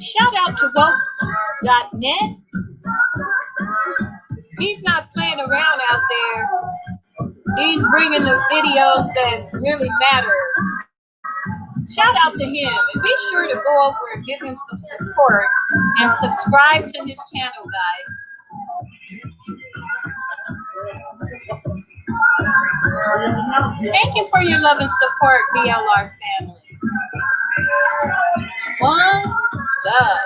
Shout out to woke.net. He's not playing around out there. He's bringing the videos that really matter. Shout out to him, and be sure to go over and give him some support and subscribe to his channel, guys. Thank you for your love and support, BLR family. One love.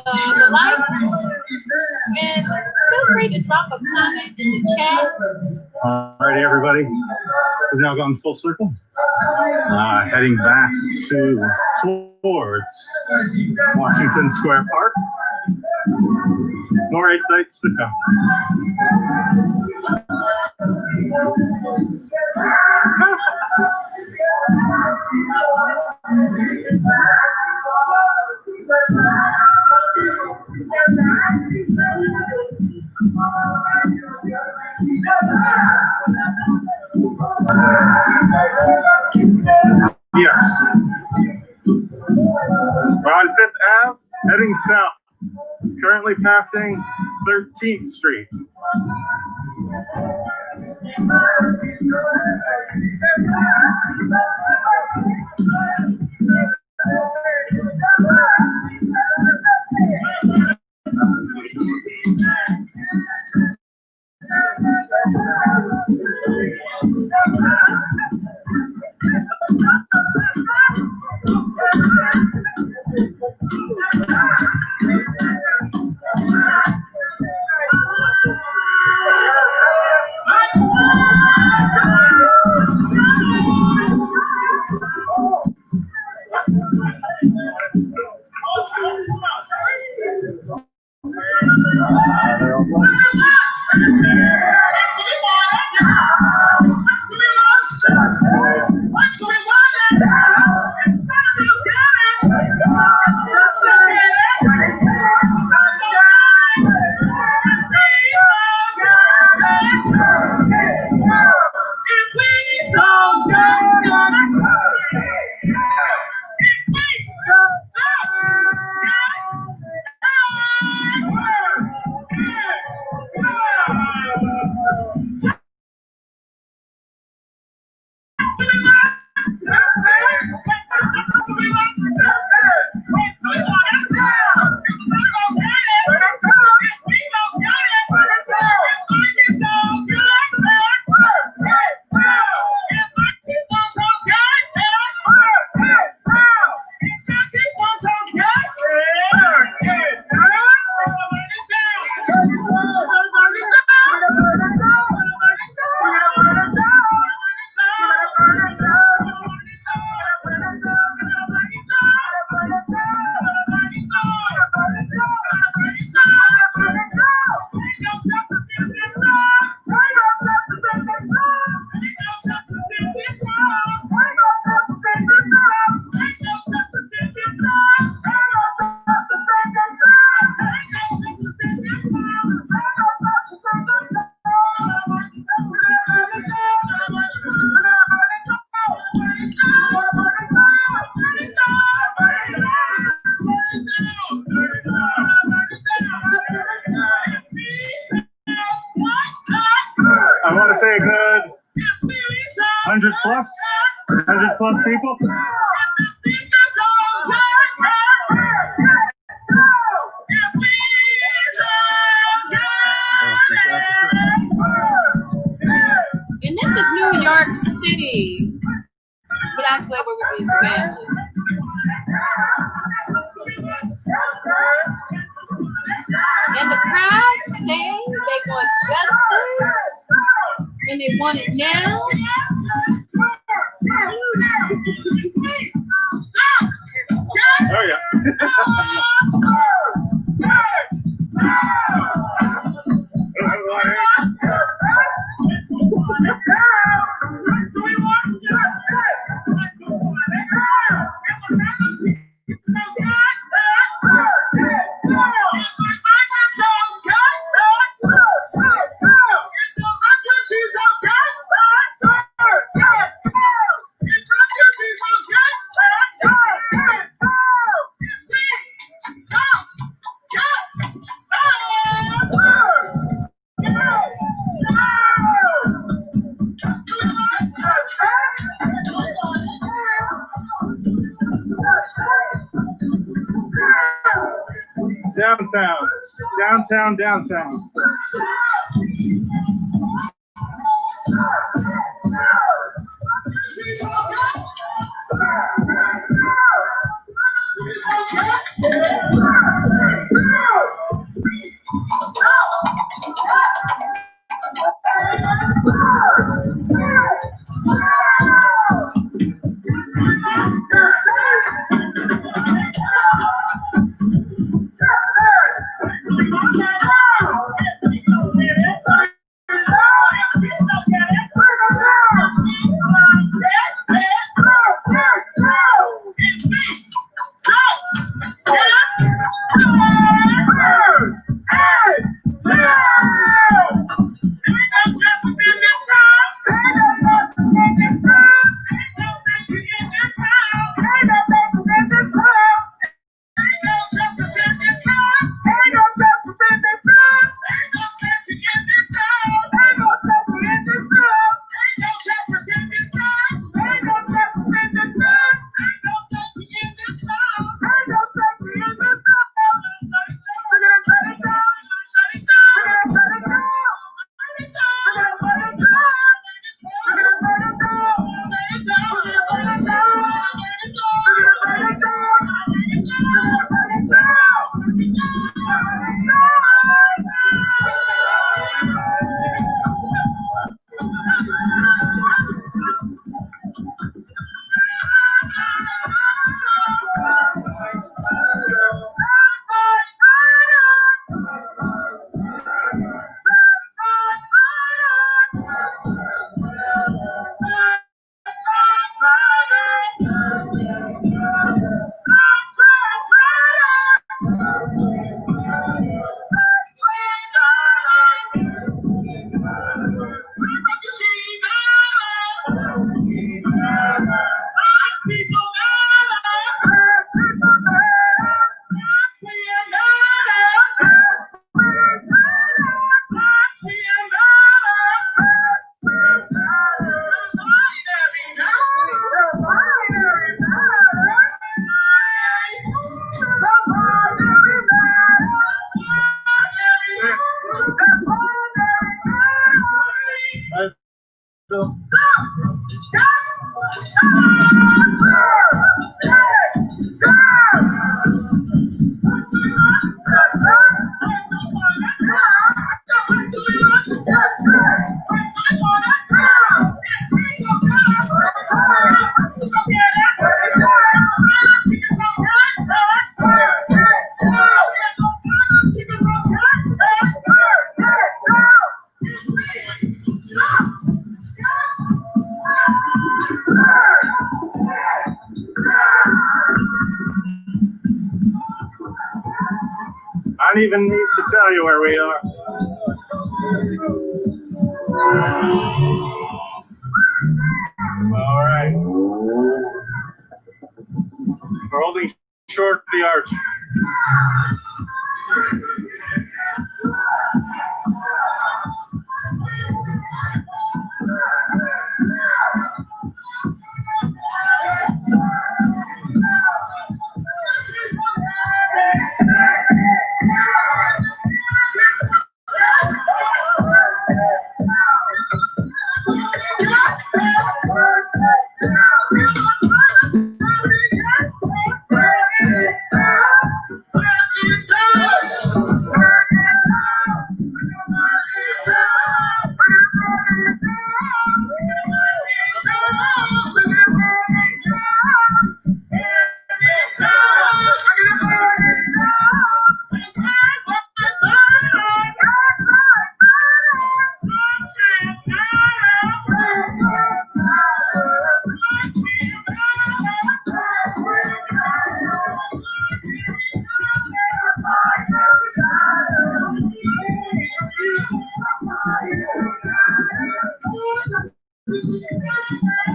The like, and feel free to drop a comment in the chat. All right, everybody. We've now gone full circle. Heading back towards Washington Square Park. More 8 nights to come. Yes. We're on 5th Ave, heading south. Currently passing 13th Street. I want to say a good 100 plus people. And this is New York City. Black Labor Release family. And the crowd saying they want justice and they want it now. Oh yeah. Downtown. I don't even need to tell you where we are. All right. We're holding short of the arch.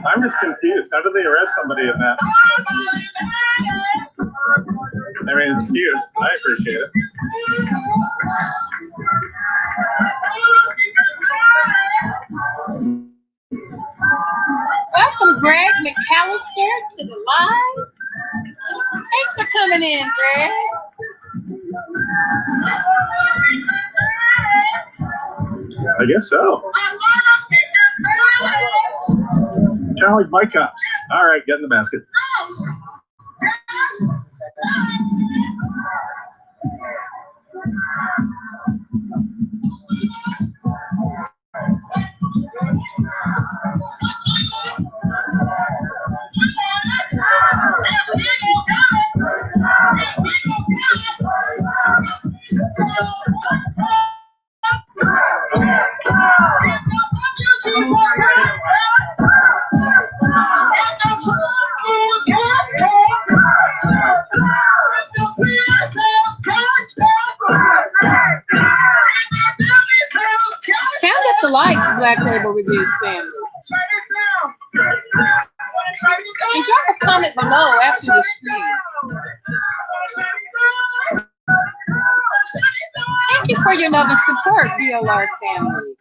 I'm just confused. How did they arrest somebody in that? I mean, it's cute. I appreciate it. Welcome, Greg McAllister, to the live. Thanks for coming in, Greg. I guess so. Kind of like my cups. All right, get in the basket. Count up the likes, Black Label Reviews family. And drop a comment below after the stream. Thank you for your love and support, VLR family.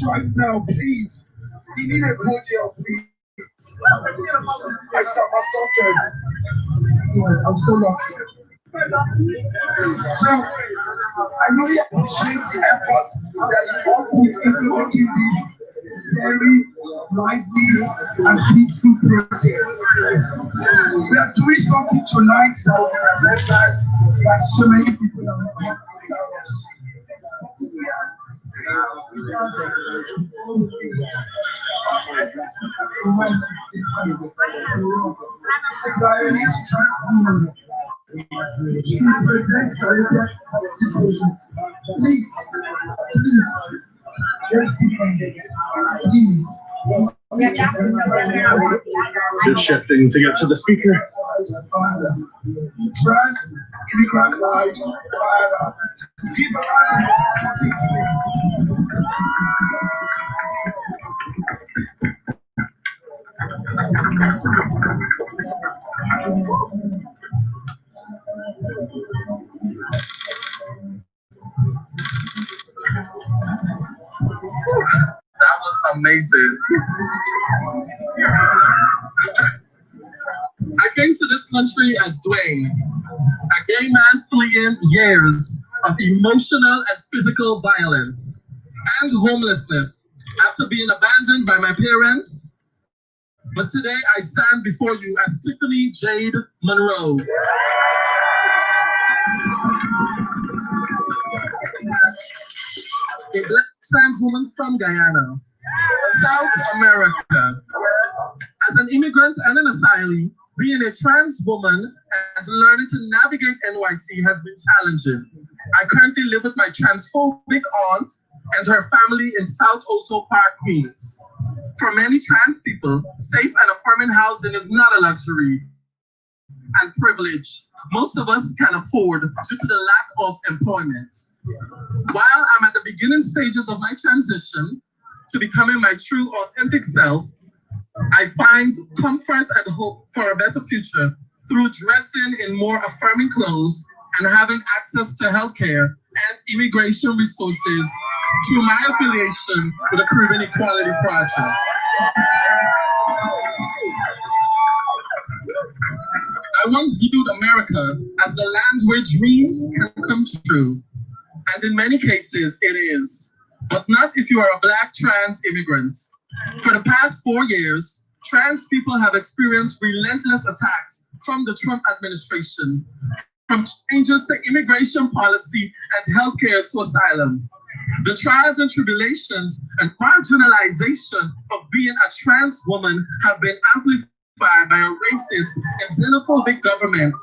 Right now, please. We need a hotel, please. I shot myself dead. Oh, I'm so lucky. So, I know you appreciate the effort that you all put into making these very lively and peaceful protests. We are doing something tonight that will be remembered by so many people that will come after us. You're shifting to get to the speaker. Trust immigrant lives, Father. Give a round of That was amazing. I came to this country as Dwayne, a gay man fleeing years of emotional and physical violence and homelessness after being abandoned by my parents. But today I stand before you as Tiffany Jade Monroe. A black trans woman from Guyana, South America. As an immigrant and an asylee, being a trans woman and learning to navigate NYC has been challenging. I currently live with my transphobic aunt and her family in South Oso Park, Queens. For many trans people, safe and affirming housing is not a luxury and privilege most of us can afford due to the lack of employment. While I'm at the beginning stages of my transition to becoming my true, authentic self, I find comfort and hope for a better future through dressing in more affirming clothes and having access to healthcare and immigration resources through my affiliation with the Caribbean Equality Project. I once viewed America as the land where dreams can come true, and in many cases it is, but not if you are a Black trans immigrant. For the past 4 years, trans people have experienced relentless attacks from the Trump administration, from changes to immigration policy and healthcare to asylum. The trials and tribulations and marginalization of being a trans woman have been amplified by a racist and xenophobic government.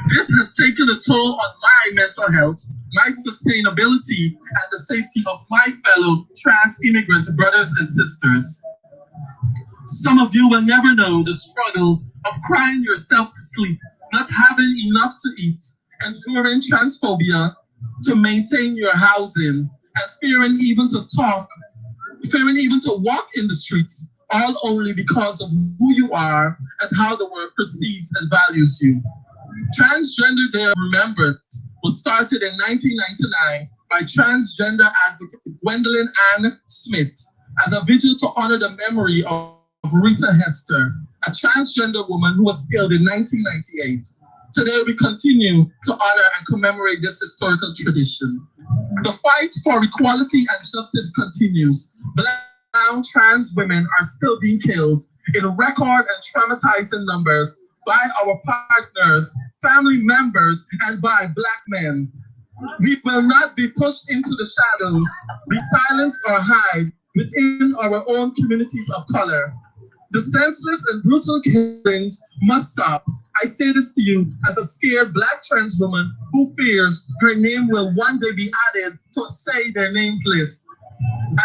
This has taken a toll on my mental health, my sustainability, and the safety of my fellow trans immigrant brothers and sisters. Some of you will never know the struggles of crying yourself to sleep, not having enough to eat, enduring transphobia to maintain your housing, and fearing even to walk in the streets, all only because of who you are and how the world perceives and values you. Transgender Day Remembered was started in 1999 by transgender advocate Gwendolyn Ann Smith as a vigil to honor the memory of Rita Hester, a transgender woman who was killed in 1998. Today we continue to honor and commemorate this historical tradition. The fight for equality and justice continues. Black trans women are still being killed in record and traumatizing numbers by our partners, family members, and by Black men. We will not be pushed into the shadows, be silenced or hide within our own communities of color. The senseless and brutal killings must stop. I say this to you as a scared Black trans woman who fears her name will one day be added to a Say Their Names list.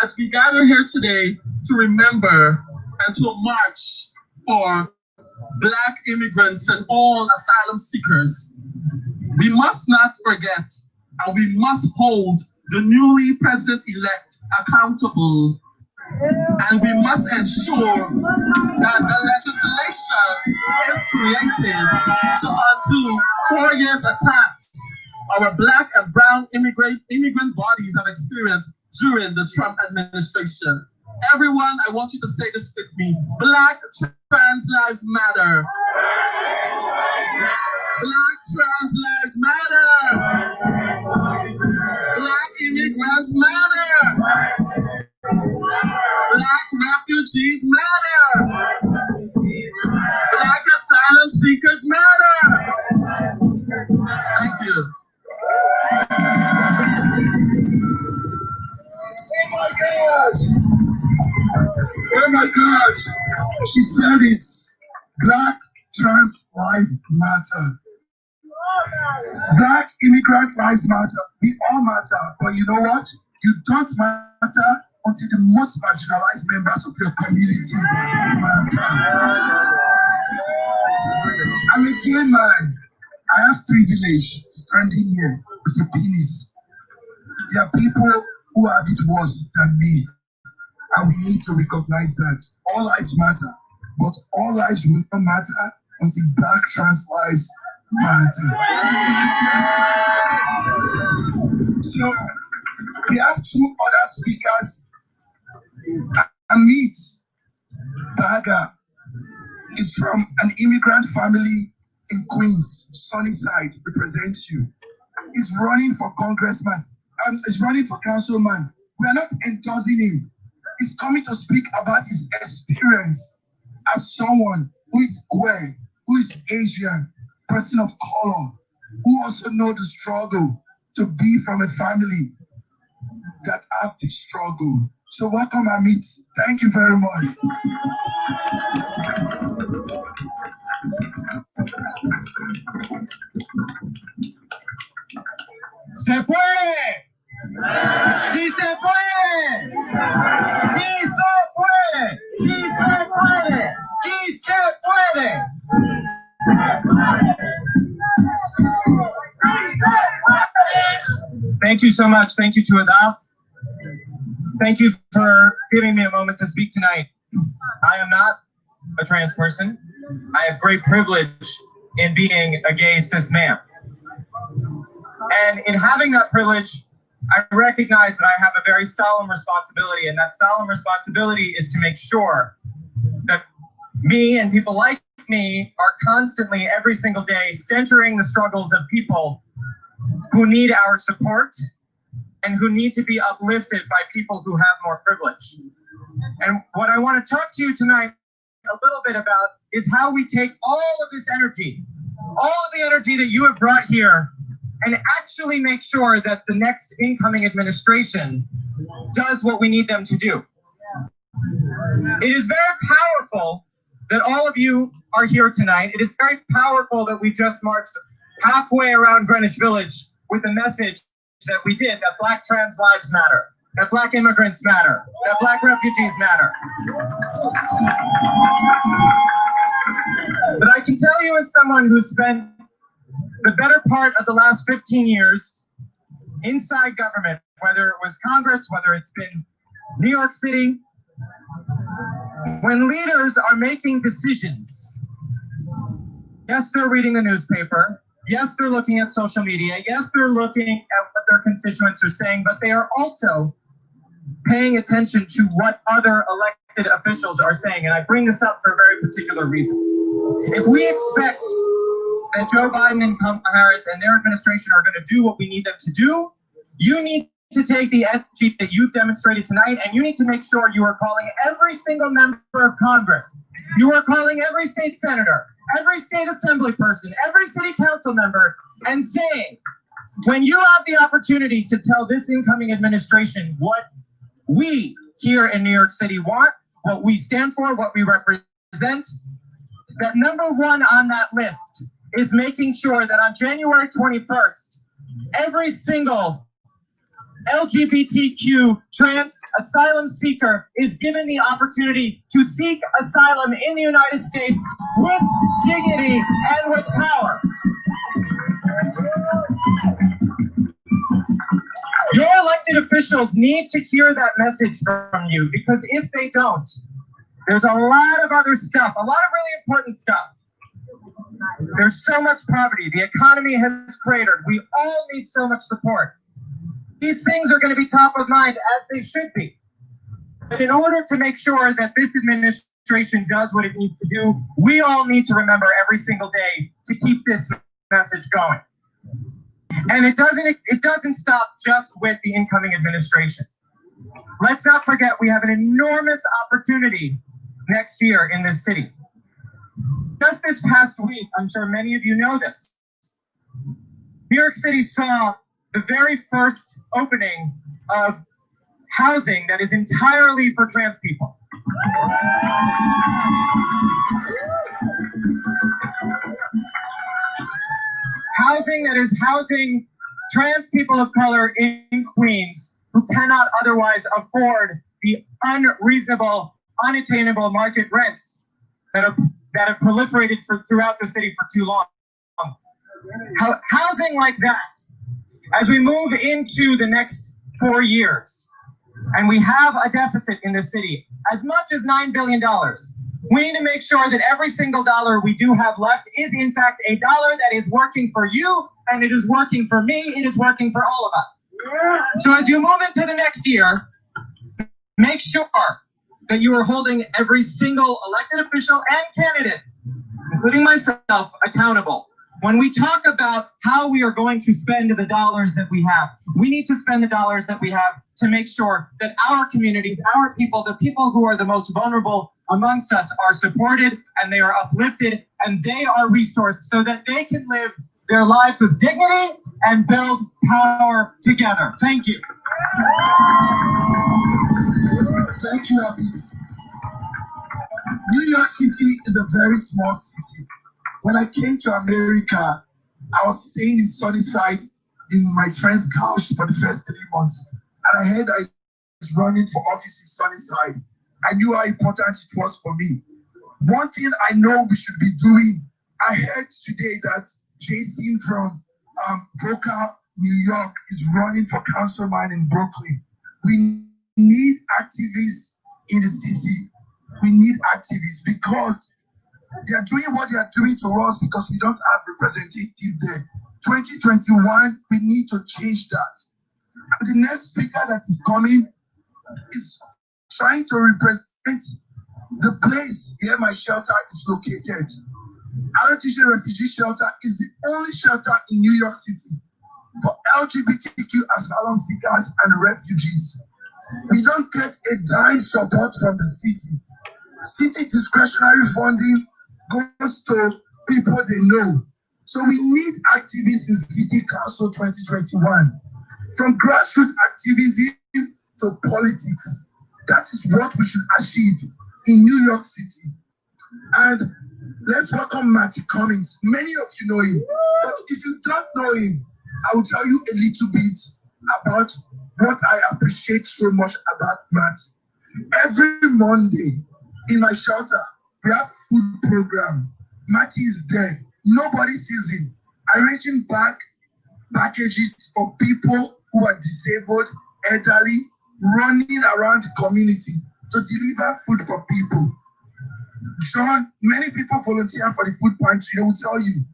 As we gather here today to remember and to march for Black immigrants and all asylum seekers, we must not forget and we must hold the newly president-elect accountable, and we must ensure that the legislation is created to undo 4 years attacks our Black and brown immigrant bodies have experienced during the Trump administration. Everyone, I want you to say this with me. Black trans lives matter. Black trans lives matter. Black immigrants matter. Black refugees matter. Black asylum seekers matter. Thank you. Oh my gosh! Oh my gosh! She said it. Black trans lives matter. Black immigrant lives matter. We all matter. But you know what? You don't matter until the most marginalized members of your community matter. I'm a gay man. I have privilege standing here with a penis. There are people who have it worse than me, and we need to recognize that. All lives matter, but all lives will not matter until Black trans lives matter. So we have two other speakers. Amit Baga is from an immigrant family in Queens, Sunnyside, represents you. He's running for congressman. He's running for councilman. We are not endorsing him. He's coming to speak about his experience as someone who is queer, who is Asian, person of color, who also know the struggle to be from a family that have the struggle. So welcome, Amit. Thank you very much. ¡Se puede! ¡Sí se puede! ¡Sí se puede! ¡Sí se puede! ¡Sí se puede! Thank you so much. Thank you to Adaf. Thank you for giving me a moment to speak tonight. I am not a trans person. I have great privilege in being a gay cis man. And in having that privilege, I recognize that I have a very solemn responsibility, and that solemn responsibility is to make sure that me and people like me are constantly, every single day, centering the struggles of people who need our support and who need to be uplifted by people who have more privilege. And what I want to talk to you tonight a little bit about is how we take all of this energy, all of the energy that you have brought here, and actually make sure that the next incoming administration does what we need them to do. It is very powerful that all of you are here tonight. It is very powerful that we just marched halfway around Greenwich Village with the message that we did, that Black trans lives matter, that Black immigrants matter, that Black refugees matter. But I can tell you, as someone who spent the better part of the last 15 years inside government, whether it was Congress, whether it's been New York City, when leaders are making decisions, yes, they're reading the newspaper, yes, they're looking at social media, yes, they're looking at what their constituents are saying, but they are also paying attention to what other elected officials are saying. And I bring this up for a very particular reason. If we expect that Joe Biden and Kamala Harris and their administration are going to do what we need them to do, you need to take the energy that you've demonstrated tonight, and you need to make sure you are calling every single member of Congress. You are calling every state senator, every state assembly person, every city council member, and saying, when you have the opportunity to tell this incoming administration what we here in New York City want, what we stand for, what we represent, that number one on that list is making sure that on January 21st, every single LGBTQ trans asylum seeker is given the opportunity to seek asylum in the United States with dignity and with power. Your elected officials need to hear that message from you, because if they don't, there's a lot of other stuff, a lot of really important stuff. There's so much poverty. The economy has cratered. We all need so much support. These things are going to be top of mind, as they should be. But in order to make sure that this administration does what it needs to do, we all need to remember every single day to keep this message going. And it doesn't stop just with the incoming administration. Let's not forget we have an enormous opportunity next year in this city. Just this past week, I'm sure many of you know this, New York City saw the very first opening of housing that is entirely for trans people. Housing that is housing trans people of color in Queens who cannot otherwise afford the unreasonable, unattainable market rents that have proliferated throughout the city for too long. Housing like that, as we move into the next 4 years, and we have a deficit in the city as much as $9 billion, we need to make sure that every single dollar we do have left is in fact a dollar that is working for you, and it is working for me, it is working for all of us. So as you move into the next year, make sure that you are holding every single elected official and candidate, including myself, accountable. When we talk about how we are going to spend the dollars that we have, we need to spend the dollars that we have to make sure that our communities, our people, the people who are the most vulnerable amongst us are supported, and they are uplifted, and they are resourced so that they can live their lives with dignity and build power together. Thank you. Thank you, Abit. New York City is a very small city. When I came to America, I was staying in Sunnyside in my friend's couch for the first 3 months. And I heard I was running for office in Sunnyside. I knew how important it was for me. One thing I know we should be doing, I heard today that Jason from Boca, New York is running for councilman in Brooklyn. We need activists in the city. We need activists because they are doing what they are doing to us because we don't have representative there. 2021, we need to change that. And the next speaker that is coming is trying to represent the place where my shelter is located. RTJ Refugee Shelter is the only shelter in New York City for LGBTQ asylum seekers and refugees. We don't get a dime support from the city. City discretionary funding goes to people they know. So we need activists in City Council 2021. From grassroots activism to politics. That is what we should achieve in New York City. And let's welcome Matty Cummings. Many of you know him, but if you don't know him, I will tell you a little bit about what I appreciate so much about Matty. Every Monday in my shelter, we have a food program. Matty is there. Nobody sees him. Arranging packages for people who are disabled, elderly, running around the community to deliver food for people. John, many people volunteer for the food pantry. They will tell you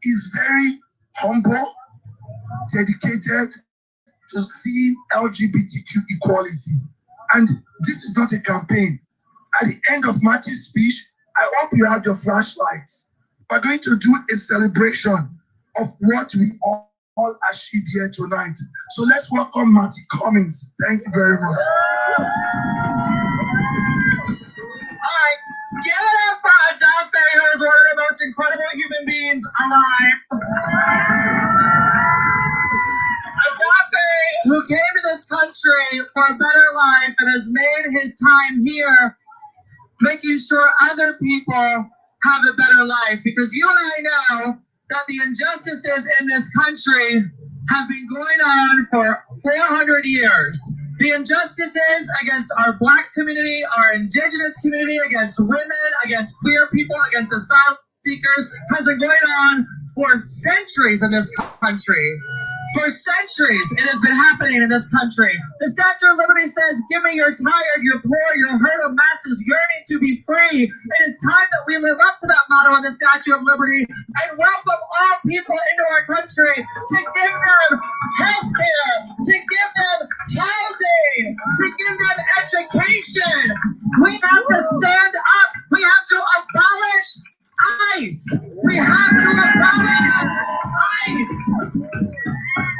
he's very humble, dedicated to seeing LGBTQ equality. And this is not a campaign. At the end of Matty's speech, I hope you have your flashlights. We're going to do a celebration of what we all achieved here tonight. So let's welcome Matty Cummings. Thank you very much. Give it up for Antifa, who is one of the most incredible human beings alive. Antifa, who came to this country for a better life and has made his time here, making sure other people have a better life. Because you and I know that the injustices in this country have been going on for 400 years. The injustices against our Black community, our Indigenous community, against women, against queer people, against asylum seekers has been going on for centuries in this country. For centuries, it has been happening in this country. The Statue of Liberty says, give me your tired, your poor, your hurt of masses yearning to be free. It is time that we live up to that motto in the Statue of Liberty and welcome all people into our country to give them health care, to give them housing, to give them education. We have to stand up. We have to abolish ICE. We have to abolish ICE.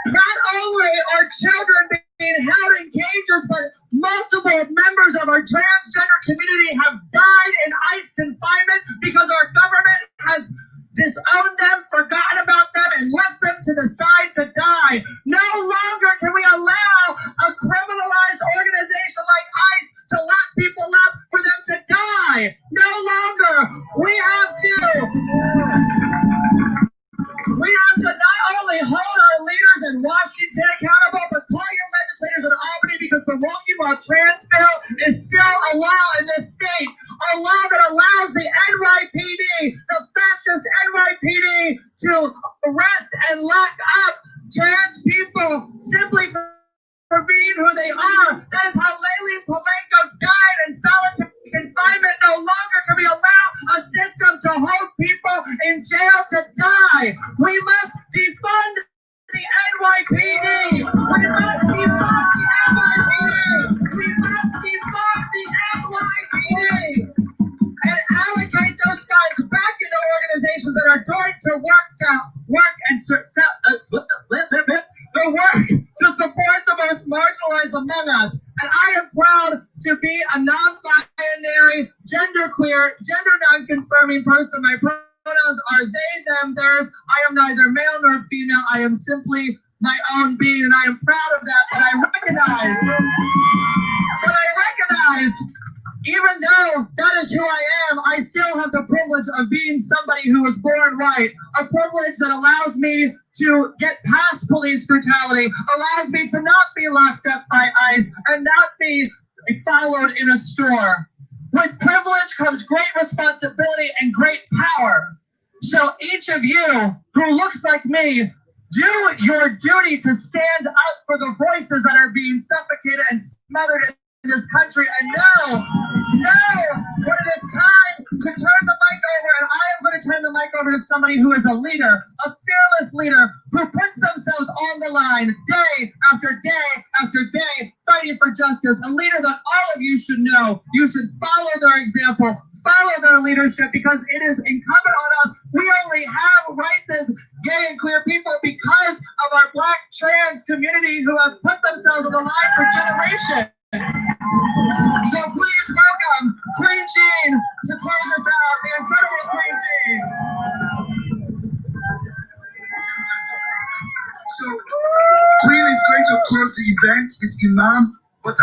Not only are children being held in cages, but multiple members of our transgender community have died in ICE confinement because our government has disowned them, forgotten about them, and left them to the side to die. No longer can we allow a criminalized organization like ICE to lock people up for them to die. No longer. We have to not only hold our leaders in Washington accountable, but call your legislators in Albany, because the Walking While Trans bill is still a law in this state. A law that allows the NYPD, the fascist NYPD, to arrest and lock up trans people simply for being who they are. That is how Layleen Palenko died in solitary confinement. No longer can we allow a system to hold people in jail to die. We must defund the NYPD. We must defund the NYPD. We must defund the NYPD. And allocate those funds back into organizations that are going to work to support the most marginalized among us. And I am proud to be a non-binary, genderqueer, gender non-conforming person. My pronouns are they, them, theirs. I am neither male nor female. I am simply my own being, and I am proud of that. But I recognize, even though that is who I am, I still have the privilege of being somebody who was born white. A privilege that allows me to get past police brutality, allows me to not be locked up by ICE and not be followed in a store. With privilege comes great responsibility and great power. So each of you who looks like me, do your duty to stand up for the voices that are being suffocated and smothered this country. And now, when it is time to turn the mic over, and I am going to turn the mic over to somebody who is a leader, a fearless leader, who puts themselves on the line day after day after day, fighting for justice, a leader that all of you should know. You should follow their example, follow their leadership, because it is incumbent on us. We only have rights as gay and queer people because of our Black trans community who have put themselves on the line for generations. So please welcome Queen Jean to close us out, the incredible Queen Jean. So, Queen is going to close the event with Imam, but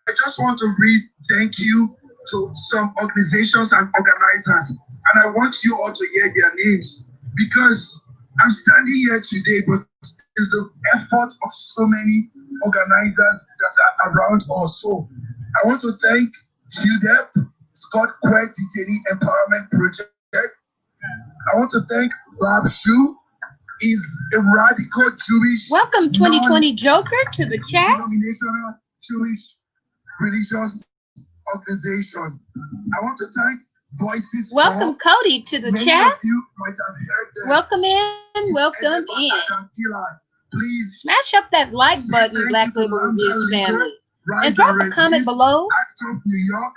I just want to read thank you to some organizations and organizers. And I want you all to hear their names, because I'm standing here today, but it's the effort of so many organizers that are around us. So I want to thank UDEP, Scott Quet Detainee Empowerment Project. I want to thank Bob Shu. Is a radical Jewish. Welcome 2020 Joker to the chat. Denominational Jewish religious organization. I want to thank Voices. Welcome Cody to the Many chat. of you might have heard them. Welcome in, It's welcome headed by in. Adam Gillard. Please Smash up that like say button, thank Black you to Label Lambda Reviews Leader, family. Rise And drop a Resist, comment below. Act Up New York,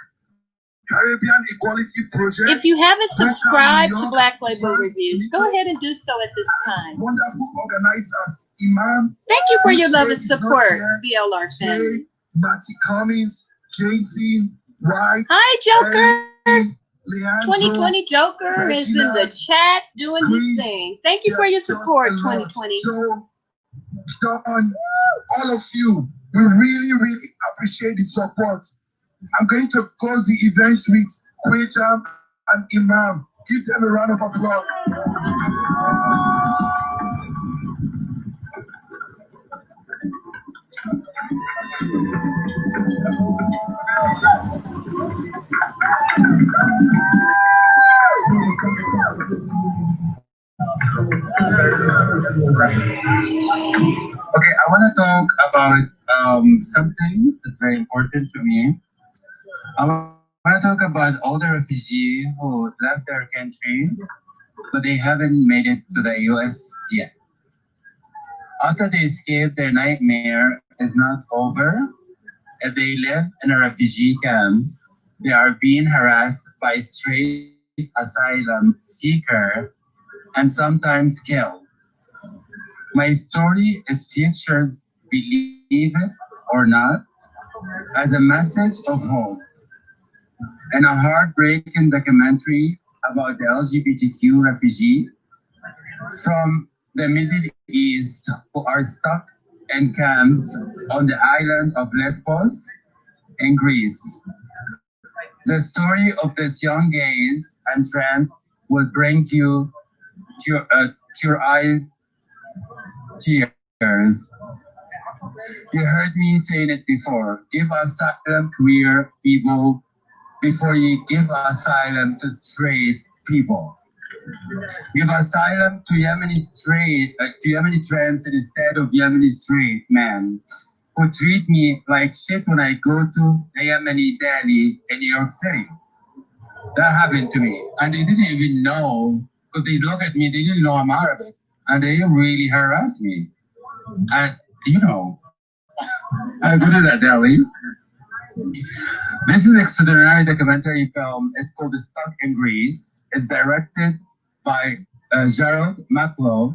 Caribbean Equality Project. If you haven't subscribed New to York, Black Label Trans Reviews, go ahead and do so at this time. Wonderful organizers, Imam, Thank you for your love and Jay is not support, here. BLR family. Jay, Matty Cummings, Jay-Z, White, Hi, Joker. Ellie, Leandro, 2020 Joker is in the chat doing his Chris, thing. Thank you for your just support, a lot. 2020. Joe, Don, all of you, we really, really appreciate the support. I'm going to close the event with Quayjam and Imam. Give them a round of applause. Okay, I want to talk about something that's very important to me. I want to talk about all the refugees who left their country, but they haven't made it to the US yet. After they escape, their nightmare is not over. If they live in a refugee camps, they are being harassed by straight asylum seeker and sometimes killed. My story is featured, believe it or not, as a message of hope and a heartbreaking documentary about the LGBTQ refugee from the Middle East who are stuck in camps on the island of Lesbos in Greece. The story of these young gays and trans will bring you to your eyes tears. You heard me saying it before. Give asylum queer people before you give asylum to straight people. Give asylum to Yemeni trans instead of Yemeni straight men who treat me like shit when I go to the Yemeni deli in New York City. That happened to me. And they didn't even know, because they look at me, they didn't know I'm Arabic. And they really harassed me. And, you know, I go to that deli. This is an extraordinary documentary film. It's called Stuck in Greece. It's directed by Gerald Maklow.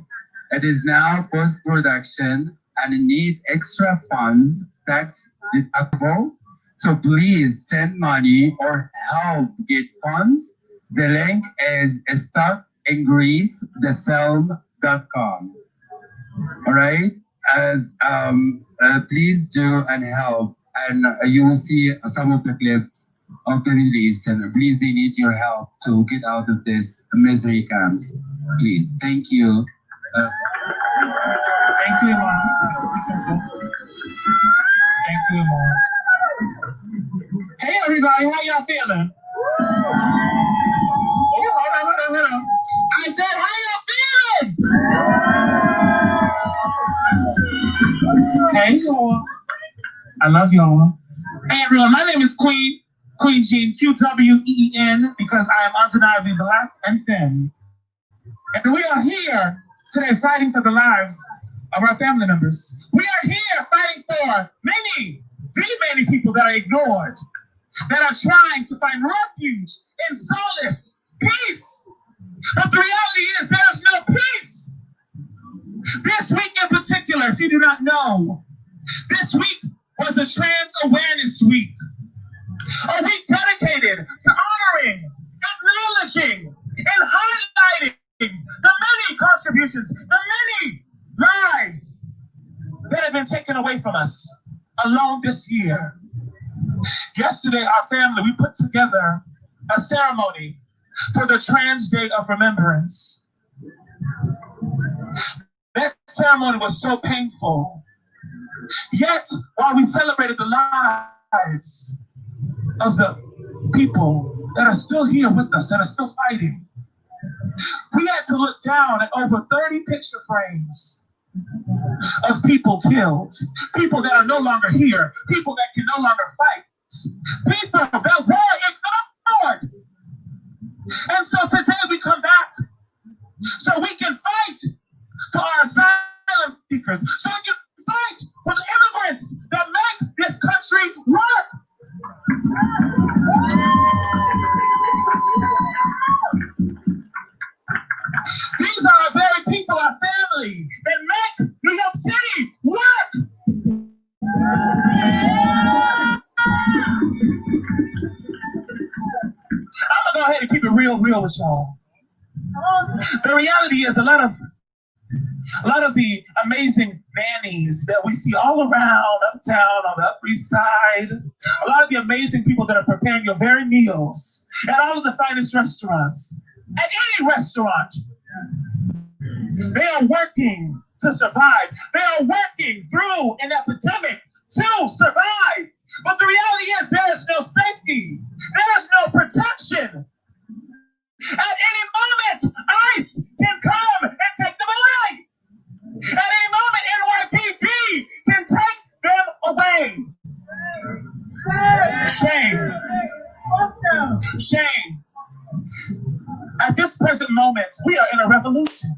It is now post-production and it needs extra funds, tax deductible. So please send money or help get funds. The link is stuckingreecethefilm.com. All right, please do and help, and you will see some of the clips of the release. And please, they need your help to get out of this misery camps. Please, thank you. Thank you, Mom. Thank you, Mom. Hey, everybody, how y'all feeling? Hold on. I said, how y'all feeling? Hey, y'all. I love y'all. Hey everyone, my name is Queen Jean, QWEEN, because I am undeniably black and thin. And we are here today fighting for the lives of our family members. We are here fighting for the many people that are ignored, that are trying to find refuge in solace, peace. But the reality is there's no peace. This week in particular, if you do not know, this week was a Trans Awareness Week. A week dedicated to honoring, acknowledging, and highlighting the many contributions, the many lives that have been taken away from us alone this year. Yesterday, our family, we put together a ceremony for the Trans Day of Remembrance. That ceremony was so painful. Yet, while we celebrated the lives of the people that are still here with us, that are still fighting, we had to look down at over 30 picture frames of people killed, people that are no longer here, people that can no longer fight, people that were ignored. And so today we come back so we can fight for our asylum seekers, so we can fight for the immigrants that make this country work. These are our very people, our family, that make New York City work. I'm gonna go ahead and keep it real with y'all. The reality is a lot of the amazing nannies that we see all around uptown on the Upper East Side, a lot of the amazing people that are preparing your very meals at all of the finest restaurants, at any restaurant, they are working to survive. They are working through an epidemic to survive. But the reality is there is no safety. There is no protection. At any moment, ICE can come and take them away. At any moment, NYPD can take them away. Shame. Shame. At this present moment, we are in a revolution.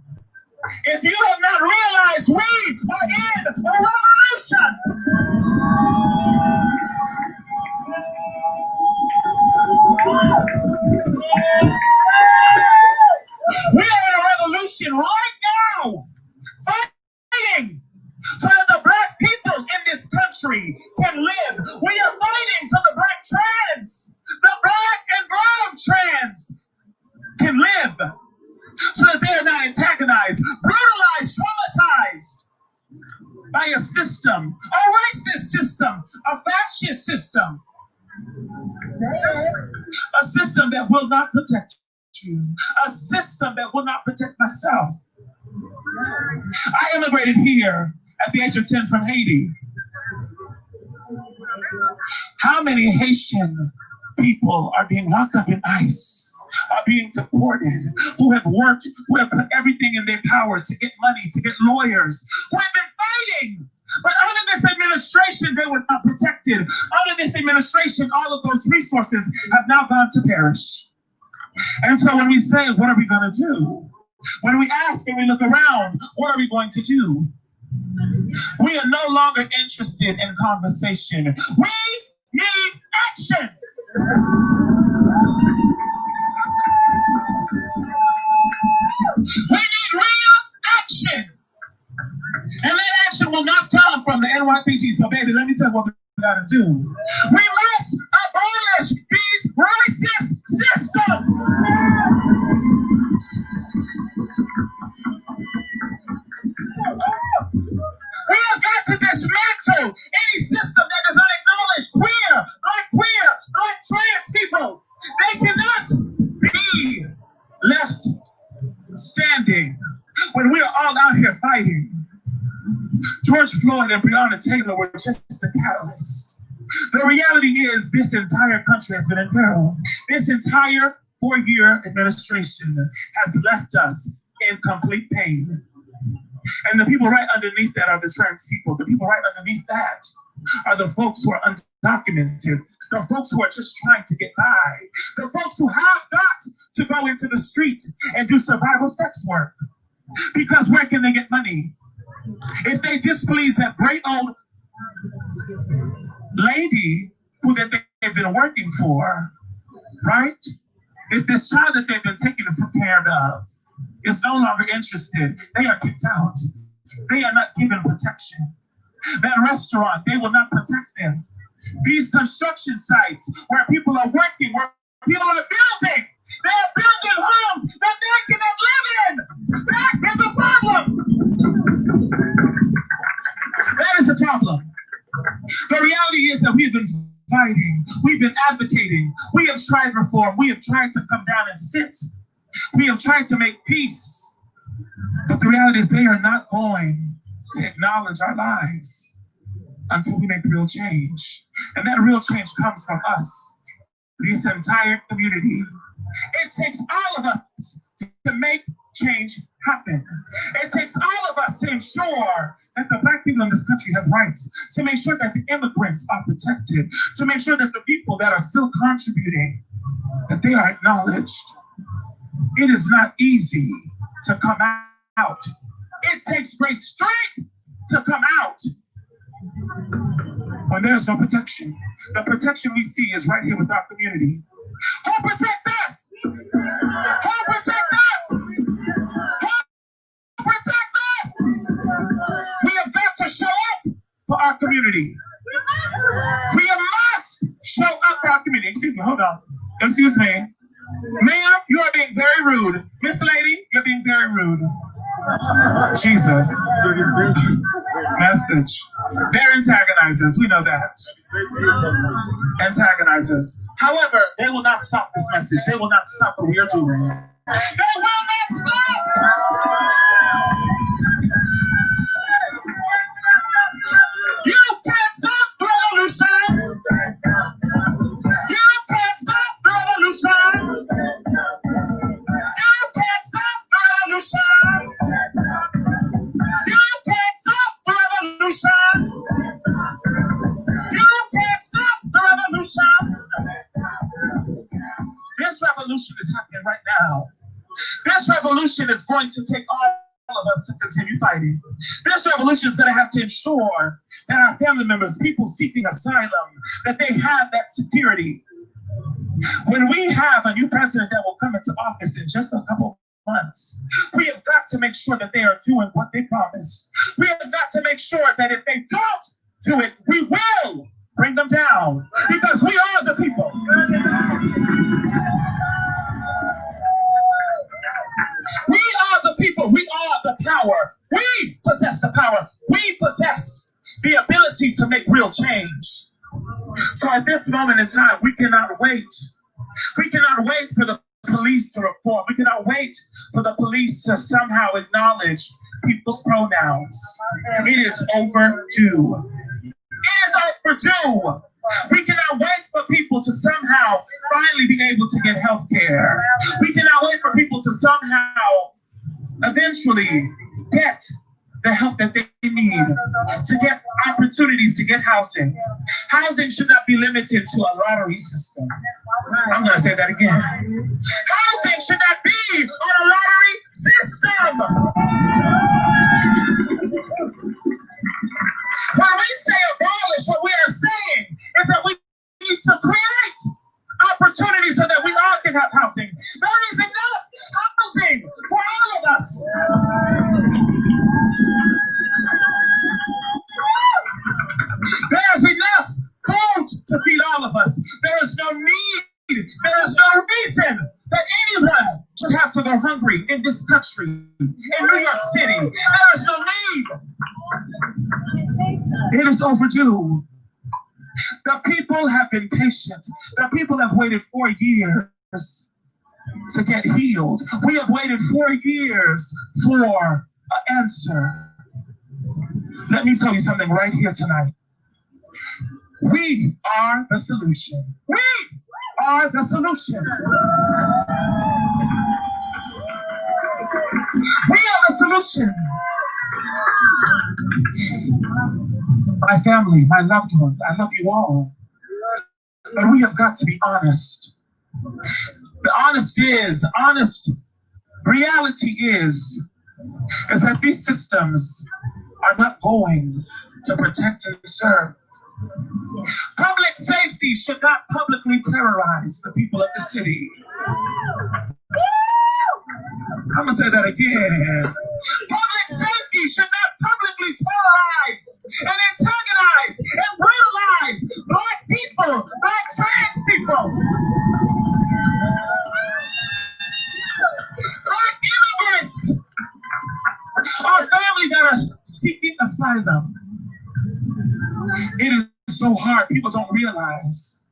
If you have not realized, we are in a revolution. We are in a revolution right now, fighting so that the black people in this country can live. We are fighting so the black trans, the black and brown trans can live, so that they are not antagonized, brutalized, traumatized by a system, a racist system, a fascist system, a system that will not protect you, a system that will not protect myself. I immigrated here at the age of 10 from Haiti. How many Haitian people are being locked up in ICE, are being deported, who have worked, who have put everything in their power to get money, to get lawyers, who have been fighting? But under this administration, they were not protected. Under this administration, all of those resources have now gone to perish. And so when we say, what are we going to do? When we ask and we look around, what are we going to do? We are no longer interested in conversation. We need action. We need real action. And that action will not come from the NYPD. So baby, let me tell you what we gotta do. We must abolish these racist systems. We have got to dismantle any system that does not acknowledge black trans people. They cannot be left standing when we are all out here fighting. George Floyd and Breonna Taylor were just the catalyst. The reality is this entire country has been in peril. This entire 4-year administration has left us in complete pain. And the people right underneath that are the trans people. The people right underneath that are the folks who are undocumented, the folks who are just trying to get by, the folks who have got to go into the street and do survival sex work. Because where can they get money? If they displease that great old lady who that they've been working for, right? If this child that they've been taking care of is no longer interested, they are kicked out. They are not given protection. That restaurant, they will not protect them. These construction sites where people are working, where people are building, they are building homes that they cannot live in. That is a problem. That is a problem. The reality is that we've been fighting, we've been advocating, we have tried reform, we have tried to come down and sit, we have tried to make peace. But the reality is they are not going to acknowledge our lives until we make real change. And that real change comes from us, this entire community. It takes all of us to make change happen. It takes all of us to ensure that the Black people in this country have rights, to make sure that the immigrants are protected, to make sure that the people that are still contributing, that they are acknowledged. It is not easy to come out. It takes great strength to come out when there's no protection. The protection we see is right here with our community. Who protect us? Who protect us? Who protect us? We have got to show up for our community. We must show up for our community. Excuse me, hold on. Excuse me. Ma'am, you are being very rude. Miss Lady, you're being very rude. Jesus. Message. They're antagonizers. We know that. Antagonizers. However, they will not stop this message. They will not stop what we are doing. They will not stop. You can't stop the revolution. You can't stop the revolution. You can't stop the revolution. You can't stop the revolution. You can't stop the revolution. This revolution is happening right now. This revolution is going to take all of us to continue fighting. This revolution is going to have to ensure that our family members, people seeking asylum, that they have that security. When we have a new president that will come into office in just a couple months, we have got to make sure that they are doing what they promised. We have got to make sure that if they don't do it, we will bring them down, because we are the people. We are the people. We are the power. We possess the power. We possess the ability to make real change. So at this moment in time, we cannot wait. We cannot wait for the police to reform. We cannot wait for the police to somehow acknowledge people's pronouns. It is overdue. It is overdue. We cannot wait for people to somehow finally be able to get health care. We cannot wait for people to somehow eventually get the help that they need, to get opportunities to get housing. Housing should not be limited to a lottery system. I'm going to say that again. Housing should not be on a lottery system. When we say abolish, what we are saying is that we need to create opportunities so that we all can have housing. There is enough housing for all of us. There's enough food to feed all of us. There is no need, there is no reason that anyone should have to go hungry in this country, in New York City. There is no need. It is overdue. The people have been patient. The people have waited 4 years to get healed. We have waited 4 years for an answer. Let me tell you something right here tonight. We are the solution. We are the solution. We are the solution. my family, my loved ones, I love you all. But we have got to be honest. The honest reality is that these systems are not going to protect and serve. Public safety should not publicly terrorize the people of the city. I'm going to say that again. Public safety should not publicly terrorize and antagonize and brutalize black people, black trans people, black immigrants, our family that are seeking asylum. It is so hard. People don't realize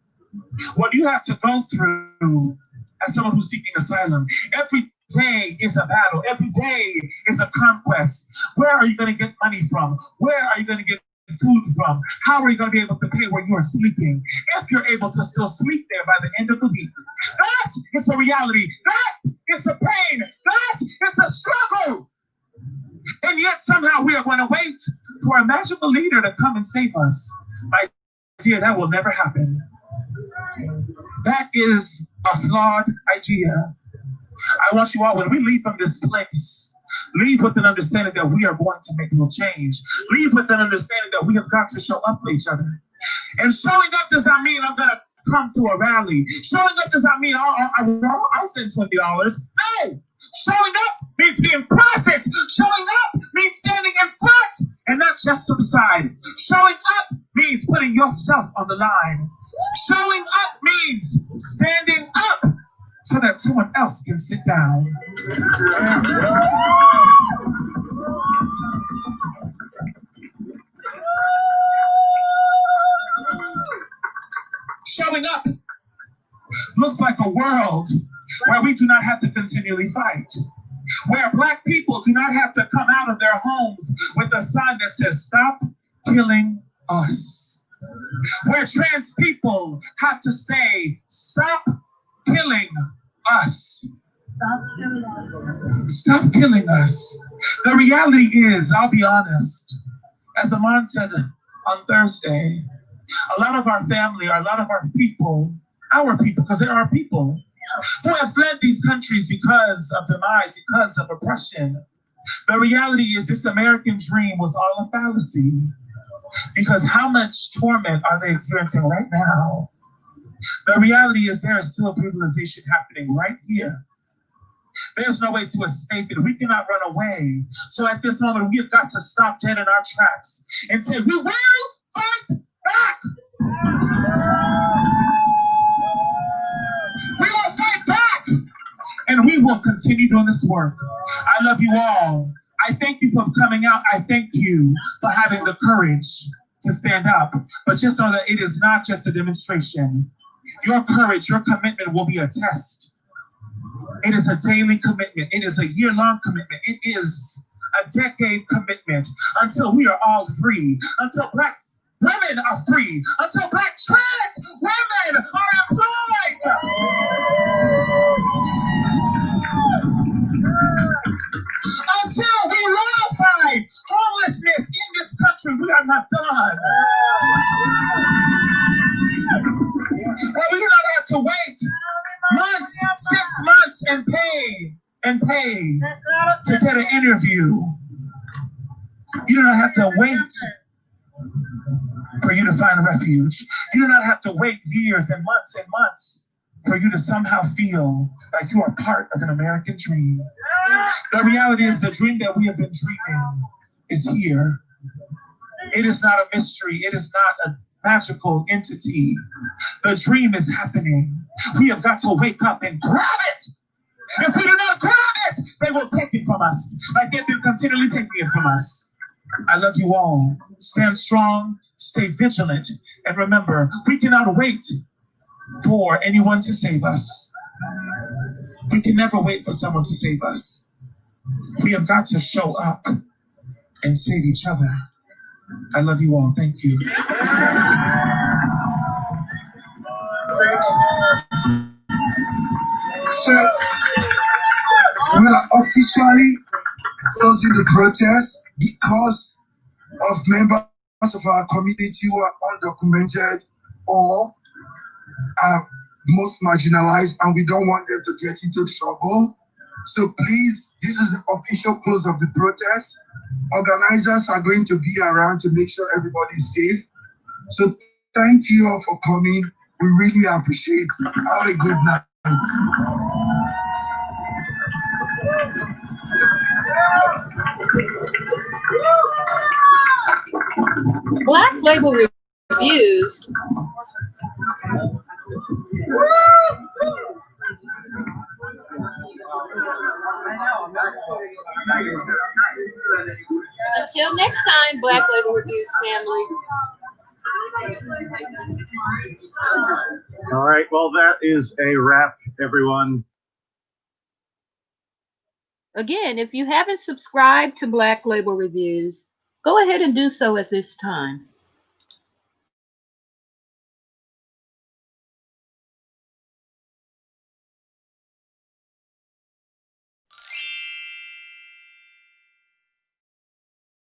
what you have to go through as someone who's seeking asylum. Every day is a battle. Every day is a conquest. Where are you going to get money from? Where are you going to get food from? How are you going to be able to pay where you are sleeping? If you're able to still sleep there by the end of the week. That is the reality. That is the pain. That is the struggle. And yet somehow we are going to wait for a magical leader to come and save us. My dear, that will never happen. That is a flawed idea. I want you all, when we leave from this place, leave with an understanding that we are going to make real change. Leave with an understanding that we have got to show up for each other. And showing up does not mean I'm going to come to a rally. Showing up does not mean I'll send $20. No! Showing up means being present. Showing up means standing in front and not just some side. Showing up means putting yourself on the line. Showing up means standing up so that someone else can sit down. Showing up looks like a world where we do not have to continually fight, where black people do not have to come out of their homes with a sign that says, "Stop killing us," where trans people have to say, "Stop killing us. Stop killing us." The reality is, I'll be honest, as Amon said on Thursday, a lot of our family, a lot of our people, because there are people who have fled these countries because of demise, because of oppression. The reality is this American dream was all a fallacy, because how much torment are they experiencing right now? The reality is there is still brutalization happening right here. There's no way to escape it. We cannot run away. So at this moment, we have got to stop dead in our tracks and say, we will fight back. We will fight back. And we will continue doing this work. I love you all. I thank you for coming out. I thank you for having the courage to stand up. But just know that it is not just a demonstration. Your courage, your commitment will be a test. It is a daily commitment. It is a year-long commitment. It is a decade commitment until we are all free, until black women are free, until black trans women are employed. Until we ratify homelessness in this country, we are not done. Well, we do not have to wait months, 6 months, and pay to get an interview. You do not have to wait for you to find refuge. You do not have to wait years and months for you to somehow feel like you are part of an American dream. The reality is the dream that we have been dreaming is here. It is not a mystery. It is not a magical entity. The dream is happening. We have got to wake up and grab it. If we do not grab it, they will take it from us, like they've been continually taking it from us. I love you all. Stand strong, stay vigilant, and remember, we cannot wait for anyone to save us. We can never wait for someone to save us. We have got to show up and save each other. I love you all. Thank you. Thank you. So, we are officially closing the protest because of members members of our community who are undocumented or are most marginalized, and we don't want them to get into trouble. So please, this is the official close of the protest. Organizers are going to be around to make sure everybody's safe. So thank you all for coming. We really appreciate it. Have a good night. Black Label Reviews. Until next time, Black Label Reviews family. All right, well, that is a wrap, everyone. Again, if you haven't subscribed to Black Label Reviews, go ahead and do so at this time.